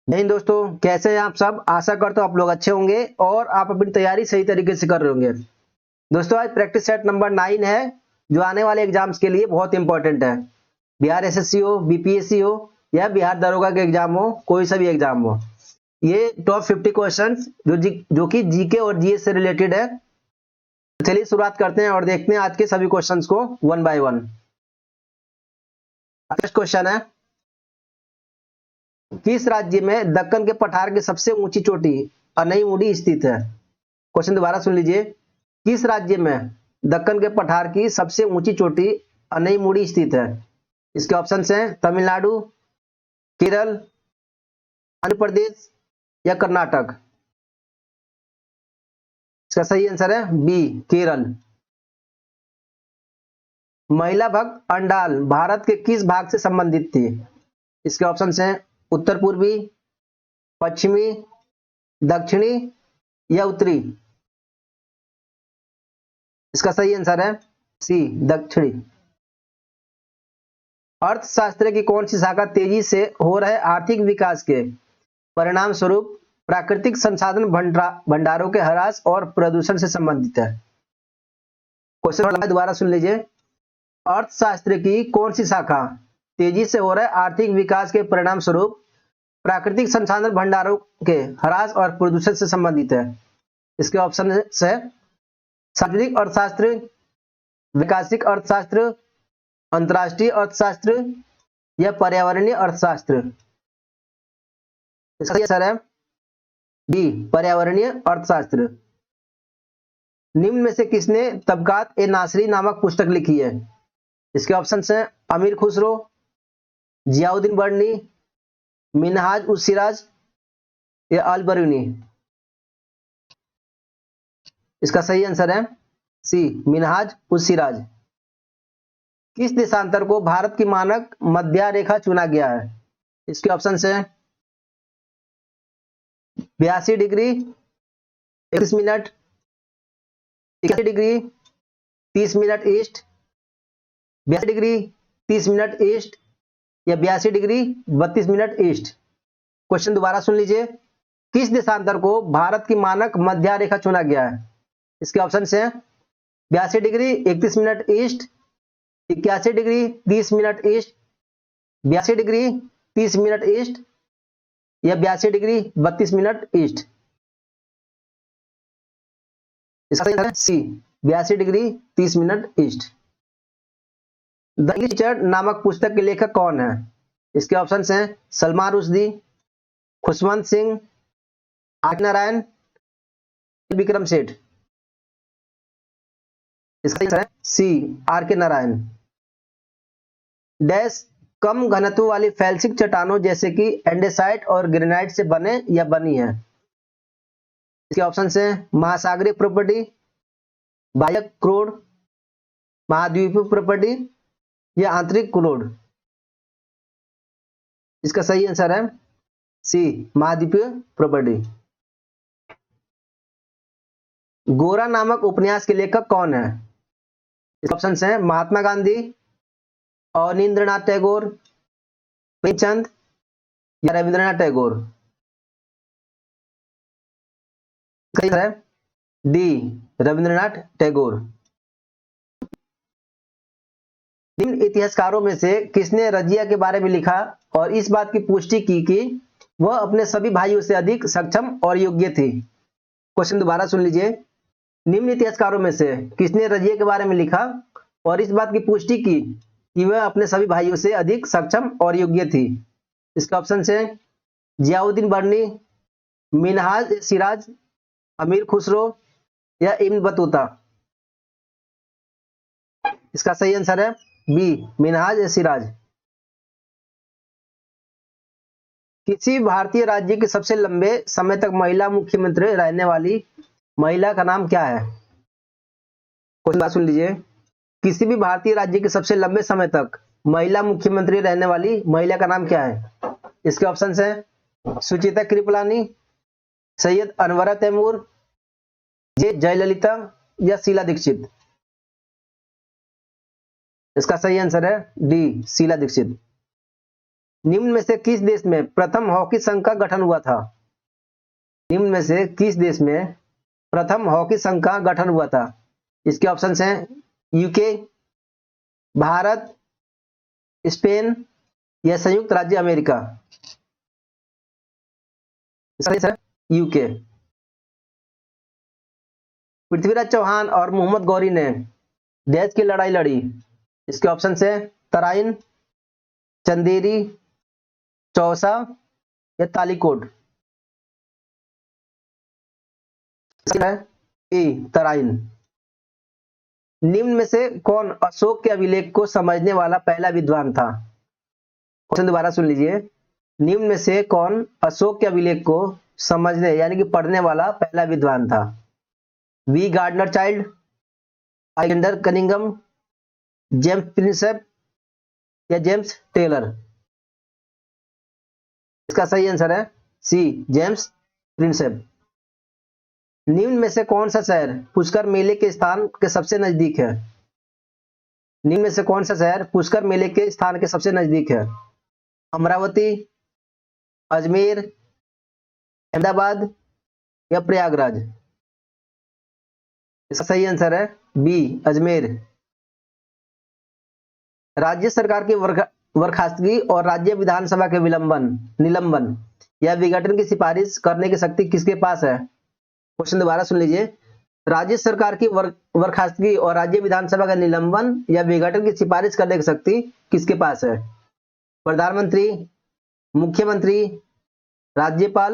जय हिंद दोस्तों, कैसे हैं आप सब। आशा करता हूं आप लोग अच्छे होंगे और आप अपनी तैयारी सही तरीके से कर रहे होंगे। दोस्तों, आज प्रैक्टिस सेट नंबर 9 है, जो आने वाले एग्जाम्स के लिए बहुत इंपॉर्टेंट है। बिहार एसएससी हो, बीपीएससी हो या बिहार दरोगा के एग्जाम हो, कोई सा भी एग्जाम हो, ये टॉप 50 क्वेश्चन जो कि जीके और जीएस से रिलेटेड है। तो चलिए शुरुआत करते हैं और देखते हैं आज के सभी क्वेश्चन को one by one. First question है, किस राज्य में दक्कन के पठार की सबसे ऊंची चोटी अनईमुड़ी स्थित है। क्वेश्चन दोबारा सुन लीजिए। किस राज्य में दक्कन के पठार की सबसे ऊंची चोटी अनईमुड़ी स्थित है। इसके ऑप्शंस हैं तमिलनाडु, केरल, आंध्र प्रदेश या कर्नाटक। इसका सही आंसर है बी, केरल। महिला भक्त अंडाल भारत के किस भाग से संबंधित थी। इसके ऑप्शंस हैं उत्तर पूर्वी, पश्चिमी, दक्षिणी या उत्तरी। इसका सही आंसर है सी, दक्षिणी। अर्थशास्त्र की कौन सी शाखा तेजी से हो रहे आर्थिक विकास के परिणाम स्वरूप प्राकृतिक संसाधन भंडारों के ह्रास और प्रदूषण से संबंधित है। क्वेश्चन दोबारा सुन लीजिए। अर्थशास्त्र की कौन सी शाखा तेजी से हो रहे आर्थिक विकास के परिणाम स्वरूप प्राकृतिक संसाधन भंडारों के ह्रास और प्रदूषण से संबंधित है। इसके ऑप्शन है सार्वजनिक अर्थशास्त्र, विकासिक अर्थशास्त्र, अंतरराष्ट्रीय अर्थशास्त्र या पर्यावरणीय अर्थशास्त्र। इसका आंसर है डी, पर्यावरणीय अर्थशास्त्र। निम्न में से किसने तबकात ए नासरी नामक पुस्तक लिखी है। इसके ऑप्शंस हैं अमीर खुसरो, जियाउद्दीन बर्नी, मिनहाज उस सिराज या अल बरूनी। इसका सही आंसर है सी, मिनहाज उस सिराज। किस देशांतर को भारत की मानक मध्य रेखा चुना गया है। इसके ऑप्शंस हैं 82 degree, 31 minute, 81 degree, 30 minute east, 82 degree 30 minute east या 82 डिग्री 32 मिनट ईस्ट। क्वेश्चन दोबारा सुन लीजिए। किस देशांतर को भारत की मानक मध्य रेखा चुना गया है। इसके ऑप्शन हैं 82 degree 31 minute east, 81 degree 30 minute east, 82 degree 30 minute east या 82 डिग्री 32 मिनट ईस्ट। इसका सी, 82 degree 30 minute east. The teacher नामक पुस्तक के लेखक कौन है। इसके ऑप्शंस हैं सलमान रुश्दी, खुशवंत सिंह, आर नारायण, विक्रम सेठ। इसका आंसर है सी, आर के नारायण। डैश कम घनत्व वाली फैल्सिक चट्टानों जैसे कि एंडेसाइट और ग्रेनाइट से बने या बनी है। इसके ऑप्शंस हैं महासागरीय प्रॉपर्टी, बाह्य क्रोड, महाद्वीपीय प्रॉपर्टी या आंतरिक क्रोड। इसका सही आंसर है सी, महाद्वीपीय प्रॉपर्टी। गोरा नामक उपन्यास के लेखक कौन है। इसके ऑप्शंस हैं महात्मा गांधी, अवनींद्रनाथ टैगोर, प्रेमचंद या रविंद्रनाथ टैगोर। सही है डी, रविंद्रनाथ टैगोर। निम्न इतिहासकारों में से किसने रजिया के बारे में लिखा और इस बात की पुष्टि की कि वह अपने सभी भाइयों से अधिक सक्षम और योग्य थी। क्वेश्चन दोबारा सुन लीजिए। निम्न इतिहासकारों में से किसने रजिया के बारे में लिखा और इस बात की पुष्टि की कि वह अपने सभी भाइयों से अधिक सक्षम और योग्य थी। इसका ऑप्शन है जियाउद्दीन बर्नी, मिनहाज सिराज, अमीर खुसरो या इब्न बतूता। इसका सही आंसर है बी, मिनहाज सिराज। किसी भारतीय राज्य के सबसे लंबे समय तक महिला मुख्यमंत्री रहने वाली महिला का नाम क्या है। क्वेश्चन सुन लीजिए। किसी भी भारतीय राज्य के सबसे लंबे समय तक महिला मुख्यमंत्री रहने वाली महिला का नाम क्या है। इसके ऑप्शंस हैं सुचिता कृपलानी, सैयद अनवरा तैमूर, जे जयललिता या शीला दीक्षित। इसका सही आंसर है डी, शीला दीक्षित। निम्न में से किस देश में प्रथम हॉकी संघ का गठन हुआ था? निम्न में से किस देश में प्रथम हॉकी संघ का गठन हुआ था? इसके ऑप्शंस हैं यूके, भारत, स्पेन या संयुक्त राज्य अमेरिका। यूके। पृथ्वीराज चौहान और मोहम्मद गौरी ने देश की लड़ाई लड़ी। इसके ऑप्शन है तराइन, चंदेरी, चौसा या तालीकोट। ए तराइन। निम्न में से कौन अशोक के अभिलेख को समझने वाला पहला विद्वान था? क्वेश्चन दोबारा सुन लीजिए। निम्न में से कौन अशोक के अभिलेख को समझने यानी कि पढ़ने वाला पहला विद्वान था? V Gordon Childe, Alexander Cunningham, James Prinsep या जेम्स टेलर। इसका सही आंसर है सी जेम्स प्रिंसेप। निम्न में से कौन सा शहर पुष्कर मेले के स्थान के सबसे नजदीक है? निम्न में से कौन सा शहर पुष्कर मेले के स्थान के सबसे नजदीक है? अमरावती, अजमेर, अहमदाबाद या प्रयागराज। इसका सही आंसर है बी अजमेर। राज्य सरकार की बर्खास्तगी और राज्य विधानसभा के निलंबन या विघटन की सिफारिश करने की शक्ति किसके पास है? क्वेश्चन दोबारा सुन लीजिए। राज्य सरकार की बर्खास्तगी और राज्य विधानसभा का निलंबन या विघटन की सिफारिश करने की शक्ति किसके पास है? प्रधानमंत्री, मुख्यमंत्री, राज्यपाल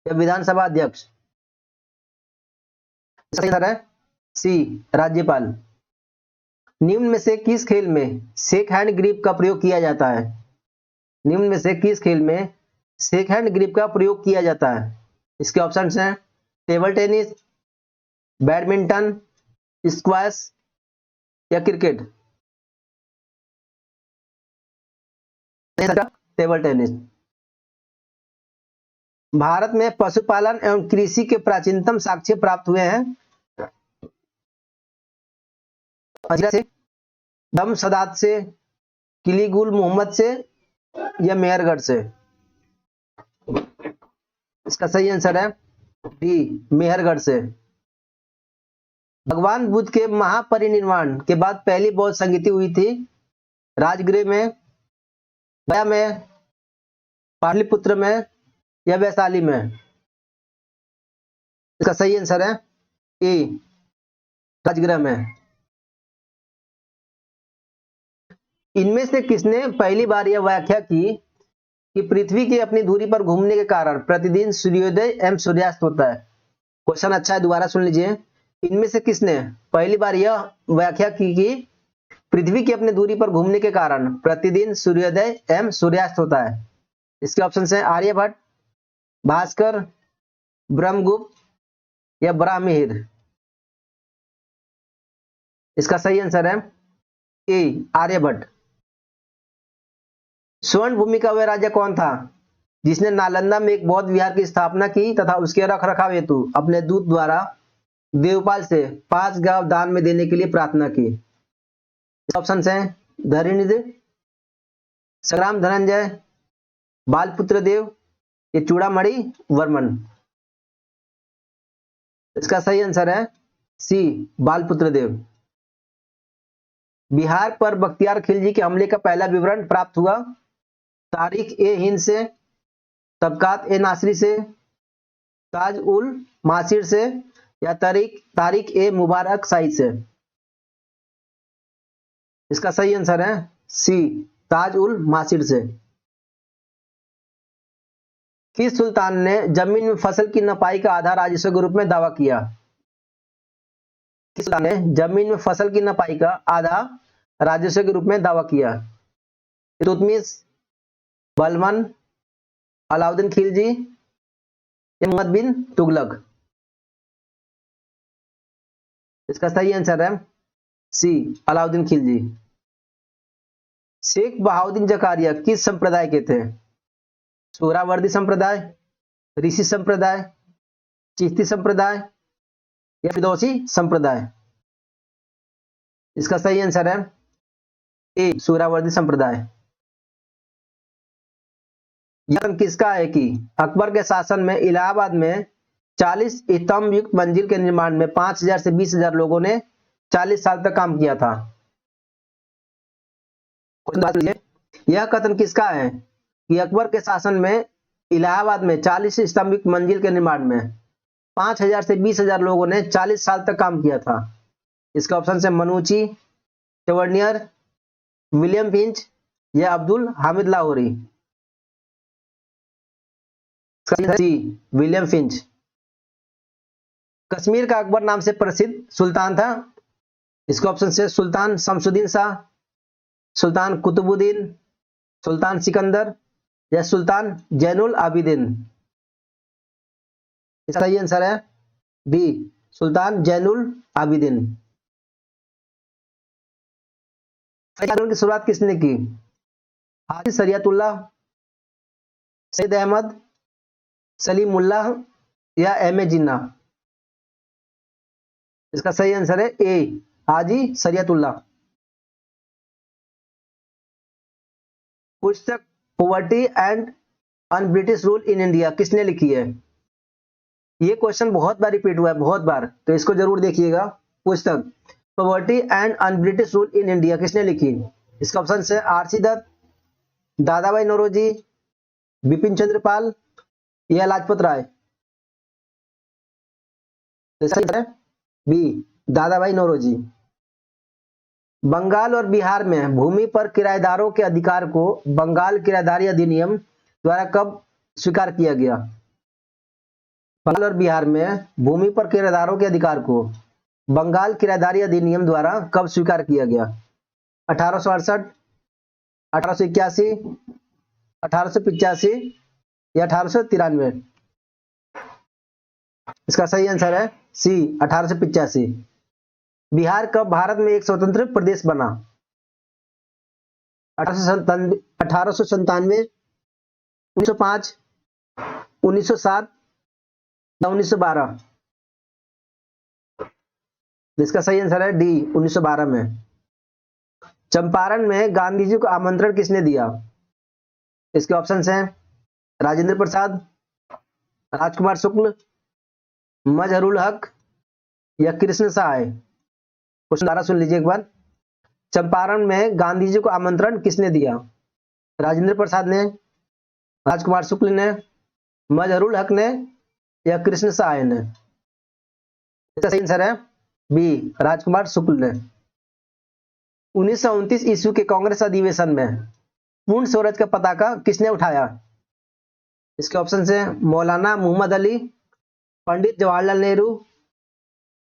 या विधानसभा अध्यक्ष। सही आंसर है सी राज्यपाल। निम्न में से किस खेल में शेक हैंड ग्रिप का प्रयोग किया जाता है? निम्न में से किस खेल में शेक हैंड ग्रिप का प्रयोग किया जाता है? इसके ऑप्शंस हैं टेबल टेनिस, बैडमिंटन, स्क्वैश या क्रिकेट। Table tennis. भारत में पशुपालन एवं कृषि के प्राचीनतम साक्ष्य प्राप्त हुए हैं से, दमसदात से, किलीगुल मोहम्मद से या मेहरगढ़ से। इसका सही आंसर है डी मेहरगढ़ से। भगवान बुद्ध के महापरिनिर्वाण के बाद पहली बौद्ध संगीति हुई थी राजगृह में, गया में, पाटलिपुत्र में या वैशाली में। इसका सही आंसर है ए राजगृह में। इनमें से किसने पहली बार यह व्याख्या की कि पृथ्वी की अपनी धुरी पर घूमने के कारण प्रतिदिन सूर्योदय एवं सूर्यास्त होता है? क्वेश्चन अच्छा है, दोबारा सुन लीजिए। इनमें से किसने पहली बार यह व्याख्या की कि पृथ्वी की अपनी दूरी पर घूमने के कारण प्रतिदिन सूर्योदय एवं सूर्यास्त होता है? इसके ऑप्शन हैं आर्यभट्ट, भास्कर, ब्रह्मगुप्त या ब्राह्मण। इसका सही आंसर है ए आर्यभट्ट। स्वर्ण भूमि का वह राजा कौन था जिसने नालंदा में एक बौद्ध विहार की स्थापना की तथा उसके रखरखाव हेतु अपने दूत द्वारा देवपाल से 5 गांव दान में देने के लिए प्रार्थना की? ऑप्शन हैं धरणिधर, संग्राम धनंजय, बालपुत्र देव या चूड़ामणि वर्मन। इसका सही आंसर है सी बालपुत्र देव। बिहार पर बख्तियार खिलजी के हमले का पहला विवरण प्राप्त हुआ तारिक ए हिंद से, तबकात ए नासरी से, ताज उल मासिर से या तारिक ए मुबारक साइद से। इसका सही आंसर है सी ताज उल मासिर से। किस सुल्तान ने जमीन में फसल की नपाई का आधा राजस्व के रूप में दावा किया? किस सुल्तान ने जमीन में फसल की नपाई का आधा राजस्व के रूप में दावा किया? इल्तुतमिश, बलबन, अलाउद्दीन खिलजी या मोहम्मद बिन तुगलक। इसका सही आंसर है सी अलाउद्दीन खिलजी। शेख बहाउद्दीन जकारिया किस संप्रदाय के थे? सोहरावर्दी संप्रदाय, ऋषि संप्रदाय, चिश्ती संप्रदाय या फिरदौसी संप्रदाय। इसका सही आंसर है ए सोहरावर्दी संप्रदाय। यह कथन किसका है कि अकबर के शासन में इलाहाबाद में 40 स्तंभ युक्त मंजिल के निर्माण में 5,000 से 20,000 लोगों ने 40 साल तक काम किया था। यह कथन किसका है कि अकबर के शासन में इलाहाबाद में 40 स्तंभ युक्त मंजिल के निर्माण में 5,000 से 20,000 लोगों ने 40 साल तक काम किया था। इसका ऑप्शन है मनुची, चवर्नियर, विलियम फिंच या अब्दुल हामिद लाहौरी। सी, विलियम फिंच। कश्मीर का अकबर नाम से प्रसिद्ध सुल्तान था। इसका ऑप्शन है सुल्तान शमसुद्दीन शाह, सुल्तान कुतुबुद्दीन, सुल्तान सिकंदर या सुल्तान जैनुल आबिदीन। इसका सही आंसर है बी, सुल्तान जैनुल आबिदीन। आंदोलन की शुरुआत किसने की? हाजी शरियतुल्लाह, सैयद अहमद, सलीमुल्लाह या एम ए जिन्ना। इसका सही आंसर है ए, हाजी शरियतुल्लाह। पुस्तक poverty and un British rule in India किसने लिखी है? ये क्वेश्चन बहुत बार रिपीट हुआ है, बहुत बार, तो इसको जरूर देखिएगा। पुस्तक poverty and un British rule in India किसने लिखी? इसका ऑप्शन है आर.सी. दत्त, दादाभाई नौरोजी, बिपिन चंद्र पाल या लाजपत राय। बी, दादाभाई नौरोजी। बंगाल और बिहार में भूमि पर किराएदारों के अधिकार को बंगाल किराएदारी अधिनियम द्वारा कब स्वीकार किया गया? बंगाल और बिहार में भूमि पर किराएदारों के अधिकार को बंगाल किराएदारी अधिनियम द्वारा कब स्वीकार किया गया? 1868, 1881, 1885 या 1893। इसका सही आंसर है सी, 1885। बिहार कब भारत में एक स्वतंत्र प्रदेश बना? 1897, 1905, 1907 या 1912। इसका सही आंसर है डी, 1912 में। चंपारण में गांधी जी को आमंत्रण किसने दिया? इसके ऑप्शंस हैं राजेंद्र प्रसाद, राजकुमार शुक्ल, मजहरुल हक या कृष्ण साय। क्वेश्चन दोबारा सुन लीजिए एक बार। चंपारण में गांधी जी को आमंत्रण किसने दिया? राजेंद्र प्रसाद ने, राजकुमार शुक्ल ने, मजहरुल हक ने या कृष्ण साय ने। इसका सही आंसर है बी, राजकुमार शुक्ल ने। 1929 ईस्वी के कांग्रेस अधिवेशन में पूर्ण स्वराज का पताका किसने उठाया? इसके ऑप्शन है मौलाना मोहम्मद अली, पंडित जवाहरलाल नेहरू,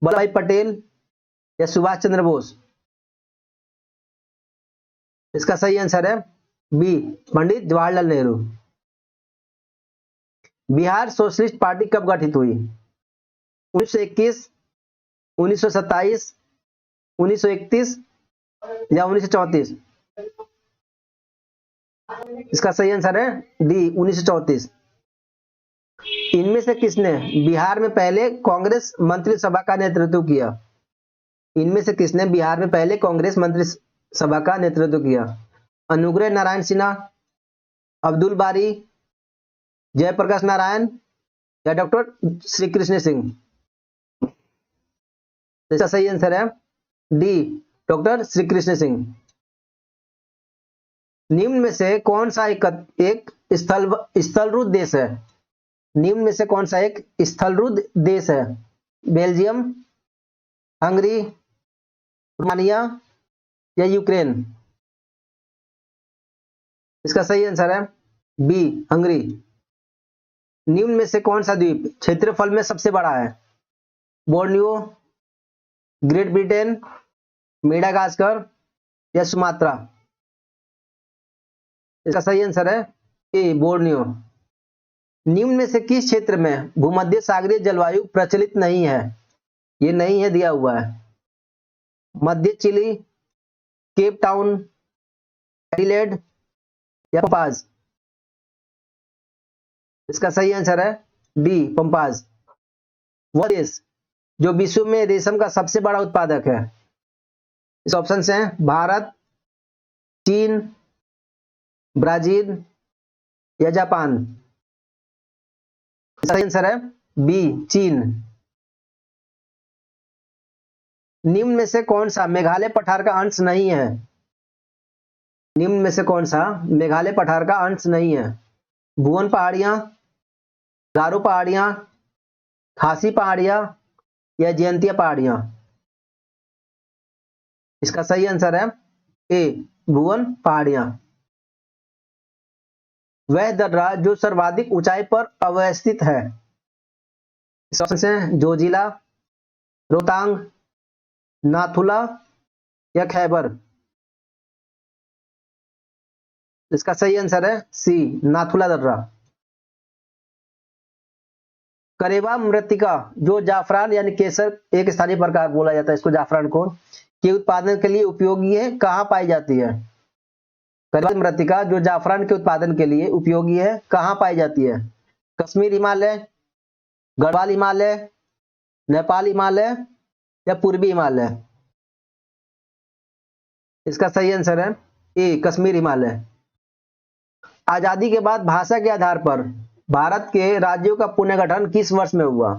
वल्लभ भाई पटेल या सुभाष चंद्र बोस। इसका सही आंसर है B, Pandit Jawaharlal Nehru. Bihar socialist party कब गठित हुई? 1921, 1927, 1931 या 1934। इसका सही आंसर है डी, 1934। इनमें से किसने बिहार में पहले कांग्रेस मंत्रिसभा का नेतृत्व किया? इनमें से किसने बिहार में पहले कांग्रेस मंत्रिसभा का नेतृत्व किया? अनुग्रह नारायण सिन्हा, अब्दुल बारी, जयप्रकाश नारायण या डॉक्टर श्री कृष्ण सिंह। इसका सही आंसर है डी, डॉक्टर श्री कृष्ण सिंह। निम्न में से कौन सा एक स्थलरूढ़ देश है? निम्न में से कौन सा एक स्थलरूढ़ देश है? बेल्जियम, हंगरी, रोमानिया या यूक्रेन। इसका सही आंसर है बी, हंगरी। निम्न में से कौन सा द्वीप क्षेत्रफल में सबसे बड़ा है? बोर्नियो, ग्रेट ब्रिटेन, मेडागास्कर या सुमात्रा। इसका सही आंसर है ए, बोर्नियो। निम्न में से किस क्षेत्र में भूमध्य सागरीय जलवायु प्रचलित नहीं है? ये नहीं है दिया हुआ है। मध्य चिली, केप टाउन, एडिलेड या पंपाज। इसका सही आंसर है डी, पंपाज। वह देश जो विश्व में रेशम का सबसे बड़ा उत्पादक है? इस ऑप्शन हैं भारत, चीन, ब्राजील या जापान? सही आंसर है बी, चीन। निम्न में से कौन सा मेघालय पठार का अंश नहीं है? निम्न में से कौन सा मेघालय पठार का अंश नहीं है? भुवन पहाड़ियां, गारो पहाड़ियां, खासी पहाड़ियां या जयंतिया पहाड़ियां? इसका सही आंसर है ए, भुवन पहाड़ियां। वह दर्रा जो सर्वाधिक ऊंचाई पर अवस्थित है? ऑप्शन है जोजिला, रोहतांग, नाथुला या खैबर? इसका सही आंसर है सी, नाथुला दर्रा। करेवा मृत्तिका जो जाफरान यानी केसर एक स्थानीय प्रकार बोला जाता है इसको, जाफरान को, के उत्पादन के लिए उपयोगी है, कहां पाई जाती है? करेवा मृत्तिका जो जाफरान के उत्पादन के लिए उपयोगी है, कहां पाई जाती है? कश्मीर हिमालय, गढ़वाल हिमालय, नेपाल हिमालय या पूर्वी हिमालय? इसका सही आंसर है ए, कश्मीर हिमालय। आजादी के बाद भाषा के आधार पर भारत के राज्यों का पुनर्गठन किस वर्ष में हुआ?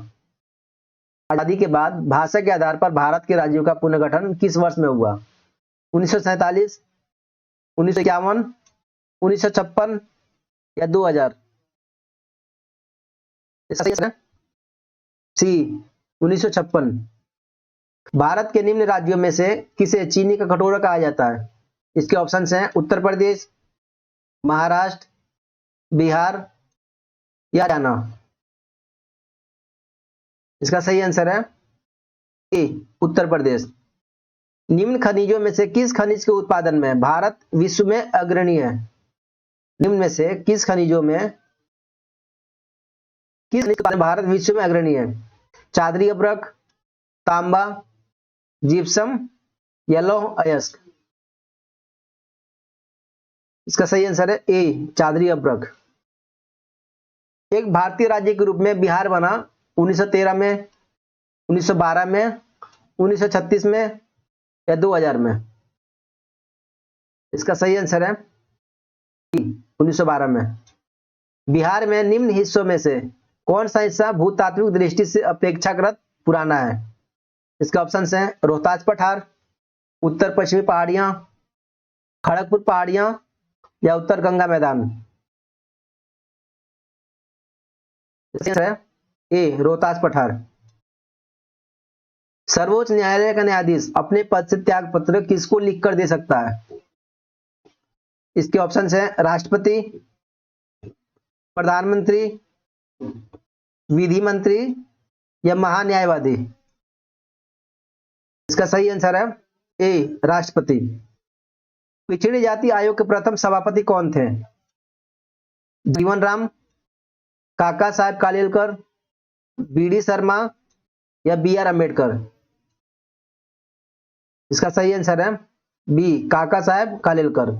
आजादी के बाद भाषा के आधार पर भारत के राज्यों का पुनर्गठन किस वर्ष में हुआ? 1947, 1951, 1956 या 2000? सी, 1956। भारत के निम्न राज्यों में से किसे चीनी का कटोरा कहा जाता है? इसके ऑप्शंस हैं उत्तर प्रदेश, महाराष्ट्र, बिहार या हरियाणा? इसका सही आंसर है ए, उत्तर प्रदेश। निम्न खनिजों में से किस खनिज के उत्पादन में भारत विश्व में अग्रणी है? निम्न में से किस खनिजों में भारत विश्व में अग्रणी है? चांदरी अभ्रक, तांबा, जिप्सम या लौह अयस्क? इसका सही आंसर है ए, चांदरी अभ्रक। एक भारतीय राज्य के रूप में बिहार बना 1913 में, 1912 में, 1936 में या 2000 में? इसका सही आंसर है 1912 में। बिहार में निम्न हिस्सों में से कौन सा हिस्सा भूतात्विक दृष्टि से अपेक्षाकृत पुराना है? इसके ऑप्शंस हैं रोहतास पठार, उत्तर पश्चिमी पहाड़ियां, खड़गपुर पहाड़ियां या उत्तर गंगा मैदान? है ए, रोहतास पठार। सर्वोच्च न्यायालय का न्यायाधीश अपने पद से त्याग पत्र किसको लिखकर दे सकता है? इसके ऑप्शंस हैं राष्ट्रपति, प्रधानमंत्री, विधि मंत्री या महान्यायवादी? इसका सही आंसर है ए, राष्ट्रपति। पिछड़ी जाति आयोग के प्रथम सभापति कौन थे? जीवन राम, काका साहेब कालेलकर, बी.डी. शर्मा या बी.आर. अम्बेडकर? इसका सही आंसर है बी, काका साहेब कालेलकर।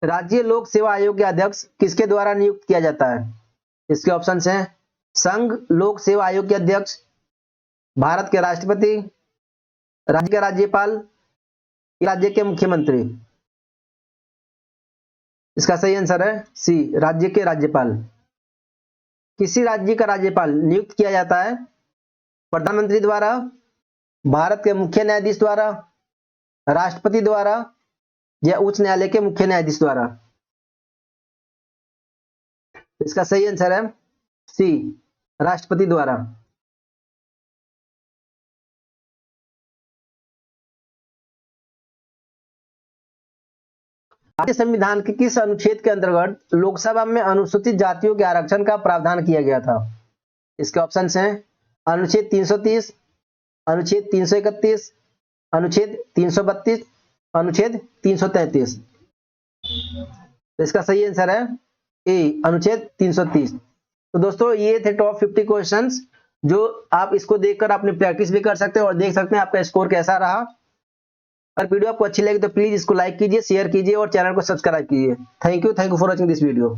राज्य लोक सेवा आयोग के अध्यक्ष किसके द्वारा नियुक्त किया जाता है? इसके ऑप्शंस हैं संघ लोक सेवा आयोग के अध्यक्ष, भारत के राष्ट्रपति, राज्य के राज्यपाल, राज्य के मुख्यमंत्री? इसका सही आंसर है सी, राज्य के राज्यपाल। किसी राज्य का राज्यपाल नियुक्त किया जाता है प्रधानमंत्री द्वारा, भारत के मुख्य न्यायाधीश द्वारा, राष्ट्रपति द्वारा या उच्च न्यायालय के मुख्य न्यायाधीश द्वारा? इसका सही आंसर है सी, राष्ट्रपति द्वारा। भारतीय संविधान के किस अनुच्छेद के अंतर्गत लोकसभा में अनुसूचित जातियों के आरक्षण का प्रावधान किया गया था? इसके ऑप्शंस हैं अनुच्छेद 330, अनुच्छेद 331, अनुच्छेद 332, अनुच्छेद 333? इसका सही आंसर है ए, अनुच्छेद 330। तो दोस्तों ये थे टॉप 50 क्वेश्चंस, जो आप इसको देखकर अपनी प्रैक्टिस भी कर सकते हैं और देख सकते हैं आपका स्कोर कैसा रहा। अगर वीडियो आपको अच्छी लगी तो प्लीज इसको लाइक कीजिए, शेयर कीजिए और चैनल को सब्सक्राइब कीजिए। Thank you for watching this video.